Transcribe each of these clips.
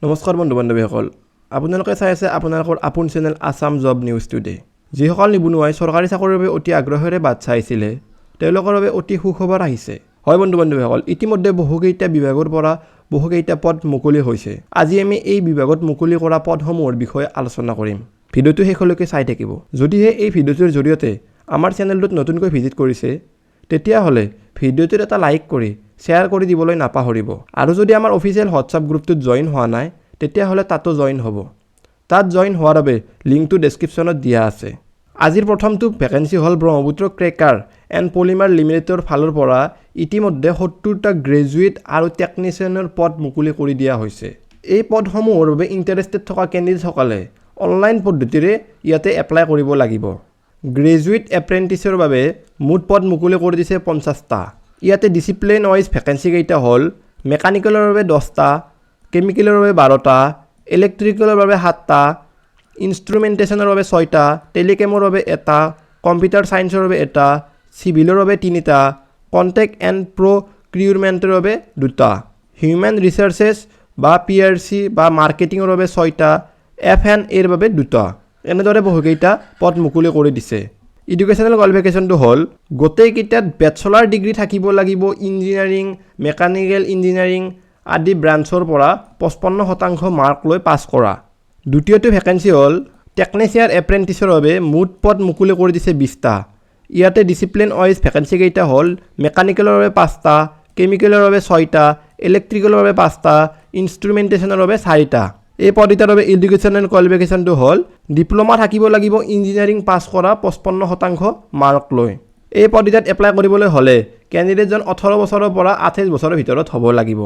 নমস্কাৰ বন্ধু বান্ধৱীসকল, আপোনালোকে চাই আছে আপোনালোকৰ আপোন channel Assam job news today. যিসকল নিবনুৱাই চৰকাৰী চাকৰিৰ বাবে অতি আগ্ৰহেৰে বাট চাইছিলে তেওঁলোকৰ বাবে অতি সুখবৰ আহিছে। হয় বন্ধু বান্ধৱীসকল, ইতিমধ্যে বহুকেইটা বিভাগৰ পৰা বহুকেইটা পদ মুকলি হৈছে। আজি আমি এই বিভাগত মুকলি কৰা পদসমূহৰ বিষয়ে আলোচনা কৰিম। ভিডিঅ'টো শেষলৈকে চাই থাকিব। যদিহে এই ভিডিঅ'টোৰ জৰিয়তে আমাৰ চেনেলটোত নতুনকৈ ভিজিট কৰিছে তেতিয়াহ'লে ভিডিঅ'টোত এটা লাইক কৰি শ্বেয়াৰ কৰি দিবলৈ নাপাহৰিব। আৰু যদি আমাৰ অফিচিয়েল হোৱাটছআপ গ্ৰুপটোত জইন হোৱা নাই তেতিয়াহ'লে তাতো জইন হ'ব। তাত জইন হোৱাৰ বাবে লিংকটো ডেছক্ৰিপশ্যনত দিয়া আছে। আজিৰ প্ৰথমটো ভেকেঞ্চি হ'ল ব্ৰহ্মপুত্ৰ ক্ৰেকাৰ এণ্ড পলিমাৰ লিমিটেডৰ ফালৰ পৰা ইতিমধ্যে 70টা গ্ৰেজুৱেট আৰু টেকনিচিয়ানৰ পদ মুকলি কৰি দিয়া হৈছে। এই পদসমূহৰ বাবে ইণ্টাৰেষ্টেড থকা কেণ্ডিডেটসকলে অনলাইন পদ্ধতিৰে ইয়াতে এপ্লাই কৰিব লাগিব। গ্ৰেজুৱেট এপ্ৰেণ্টিছৰ বাবে মুঠ পদ মুকলি কৰি দিছে 50টা। ইয়াতে ডিচিপ্লিন ৱাইজ ভেকেঞ্চি কেইটা হ'ল মেকানিকেলৰ বাবে 10টা, কেমিকেলৰ বাবে 12টা, ইলেক্ট্ৰিকেলৰ বাবে 7টা, ইনষ্ট্ৰুমেণ্টেশ্যনৰ বাবে 6টা, টেলিকেমৰ বাবে 1টা, কম্পিউটাৰ ছায়েন্সৰ বাবে 1টা, চিভিলৰ বাবে 3টা, কণ্টেক্ট এণ্ড প্ৰকিউৰমেণ্টৰ বাবে 2টা, হিউমেন ৰিচৰ্চেছ বা PRC বা মাৰ্কেটিঙৰ বাবে 6টা, F&Aৰ বাবে 2টা। এনেদৰে বহুকেইটা পদ মুকলি কৰি দিছে। এডুকেশ্যনেল কোৱালিফিকেশ্যনটো হ'ল গোটেইকেইটাত বেচেলাৰ ডিগ্ৰী থাকিব লাগিব ইঞ্জিনিয়াৰিং, মেকানিকেল ইঞ্জিনিয়াৰিং আদি ব্ৰাঞ্চৰ পৰা 55% মাৰ্ক লৈ পাছ কৰা। দ্বিতীয়টো ভেকেঞ্চি হ'ল টেকনিচিয়ান এপ্ৰেণ্টিছৰ বাবে মুঠ পদ মুকলি কৰি দিছে 20টা। ইয়াতে ডিচিপ্লিন ৱাইজ ভেকেঞ্চি কেইটা হ'ল মেকানিকেলৰ বাবে 5টা, কেমিকেলৰ বাবে 6টা, ইলেক্ট্ৰিকেলৰ বাবে 5টা, ইনষ্ট্ৰুমেণ্টেশ্যনৰ বাবে 4টা। এই পদকেইটাৰ বাবে এডুকেশ্যনেল কোৱালিফিকেশ্যনটো হ'ল ডিপ্ল'মা থাকিব লাগিব ইঞ্জিনিয়াৰিং পাছ কৰা 55% মাৰ্ক লৈ। এই পদকেইটাত এপ্লাই কৰিবলৈ হ'লে কেণ্ডিডেটজন 18 বছৰৰ পৰা 28 বছৰৰ ভিতৰত হ'ব লাগিব।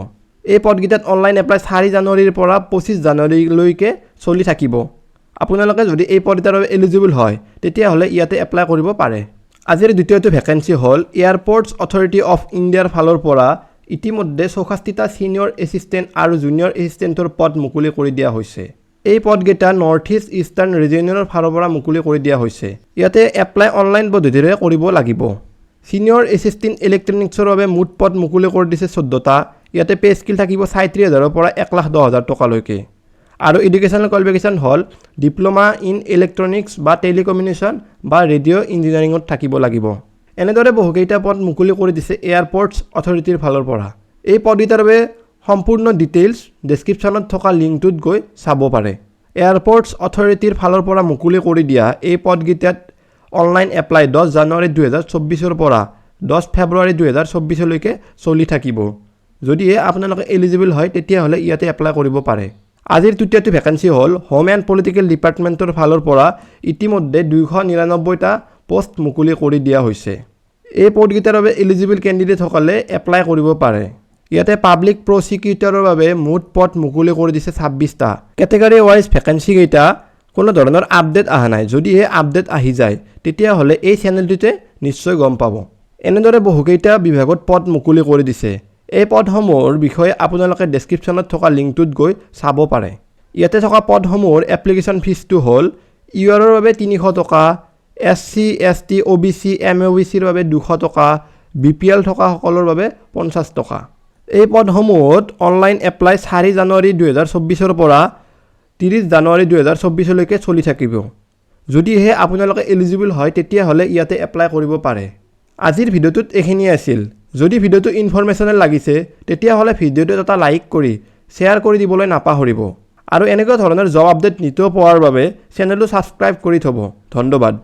এই পদকেইটাত অনলাইন এপ্লাই 4 জানুৱাৰীৰ পৰা 25 জানুৱাৰীলৈকে চলি থাকিব। আপোনালোকে যদি এই পদকেইটাৰ বাবে এলিজিবল হয় তেতিয়াহ'লে ইয়াতে এপ্লাই কৰিব পাৰে। আজিৰ দ্বিতীয়টো ভেকেঞ্চি হ'ল এয়াৰপৰ্টছ অথৰিটি অফ ইণ্ডিয়াৰ ফালৰ পৰা ইতিমধ্যে 64টা ছিনিয়ৰ এছিষ্টেণ্ট আৰু জুনিয়ৰ এছিষ্টেণ্টৰ পদ মুকলি কৰি দিয়া হৈছে। এই পদকেইটা নৰ্থ ইষ্ট ইষ্টাৰ্ণ ৰিজিয়নৰ ফালৰ পৰা মুকলি কৰি দিয়া হৈছে। ইয়াতে এপ্লাই অনলাইন পদ্ধতিৰে কৰিব লাগিব। ছিনিয়ৰ এছিষ্টেণ্ট ইলেক্ট্ৰনিক্সৰ বাবে মুঠ পদ মুকলি কৰি দিছে 14টা। ইয়াতে পে স্কিল থাকিব 37,000ৰ পৰা 1,10,000 টকালৈকে। আৰু এডুকেশ্যনেল কোৱালিফিকেশ্যন হ'ল ডিপ্ল'মা ইন ইলেক্ট্ৰনিক্স বা টেলিকমিউনিকেশ্যন বা ৰেডিঅ' ইঞ্জিনিয়াৰিঙত থাকিব লাগিব। এনেদৰে বহুকেইটা পদ মুকলি কৰি দিছে এয়াৰপৰ্টছ অথৰিটিৰ ফালৰ পৰা। এই পদকেইটাৰ বাবে সম্পূৰ্ণ ডিটেইলছ ডেছক্ৰিপশ্যনত থকা লিংকটোত গৈ চাব পাৰে। এয়াৰপৰ্টছ অথৰিটিৰ ফালৰ পৰা মুকলি কৰি দিয়া এই পদকেইটাত অনলাইন এপ্লাই 10 জানুৱাৰী 2024ৰ পৰা 10 ফেব্ৰুৱাৰী 2024লৈকে চলি থাকিব। যদিহে আপোনালোকে এলিজিবল হয় তেতিয়াহ'লে ইয়াতে এপ্লাই কৰিব পাৰে। আজিৰ তৃতীয়টো ভেকেঞ্চি হ'ল হোম এণ্ড পলিটিকেল ডিপাৰ্টমেণ্টৰ ফালৰ পৰা ইতিমধ্যে 299টা পোষ্ট মুকলি কৰি দিয়া হৈছে। এই পদকেইটাৰ বাবে এলিজিবল কেণ্ডিডেটসকলে এপ্লাই কৰিব পাৰে। ইয়াতে পাব্লিক প্ৰচিকিউটৰৰ বাবে মুঠ পদ মুকলি কৰি দিছে 26টা। কেটেগৰী ৱাইজ ভেকেঞ্চি কেইটা কোনো ধৰণৰ আপডেট অহা নাই। যদিহে আপডেট আহি যায় তেতিয়াহ'লে এই চেনেলটোতে নিশ্চয় গম পাব। এনেদৰে বহুকেইটা বিভাগত পদ মুকলি কৰি দিছে। এই পদসমূহৰ বিষয়ে আপোনালোকে ডেছক্ৰিপশ্যনত থকা লিংকটোত গৈ চাব পাৰে। ইয়াতে থকা পদসমূহৰ এপ্লিকেশ্যন ফিজটো হ'ল ইউআৰৰ বাবে 300 টকা, SC, ST, OBC, MOBCৰ বাবে 200 টকা, BPL থকাসকলৰ বাবে 50 টকা। এই পদসমূহত অনলাইন এপ্লাই 4 জানুৱাৰী 2024ৰ পৰা 30 জানুৱাৰী 2024লৈকে চলি থাকিব। যদিহে আপোনালোকে এলিজিবল হয় তেতিয়াহ'লে ইয়াতে এপ্লাই কৰিব পাৰে। আজিৰ ভিডিঅ'টোত এইখিনিয়ে আছিল। যদি ভিডিঅ'টো ইনফৰমেশ্যনেল লাগিছে তেতিয়াহ'লে ভিডিঅ'টোত এটা লাইক কৰি শ্বেয়াৰ কৰি দিবলৈ নাপাহৰিব। আৰু এনেকুৱা ধৰণৰ জব আপডেট নিতৌ পোৱাৰ বাবে চেনেলটো ছাবস্ক্ৰাইব কৰি থ'ব। ধন্যবাদ।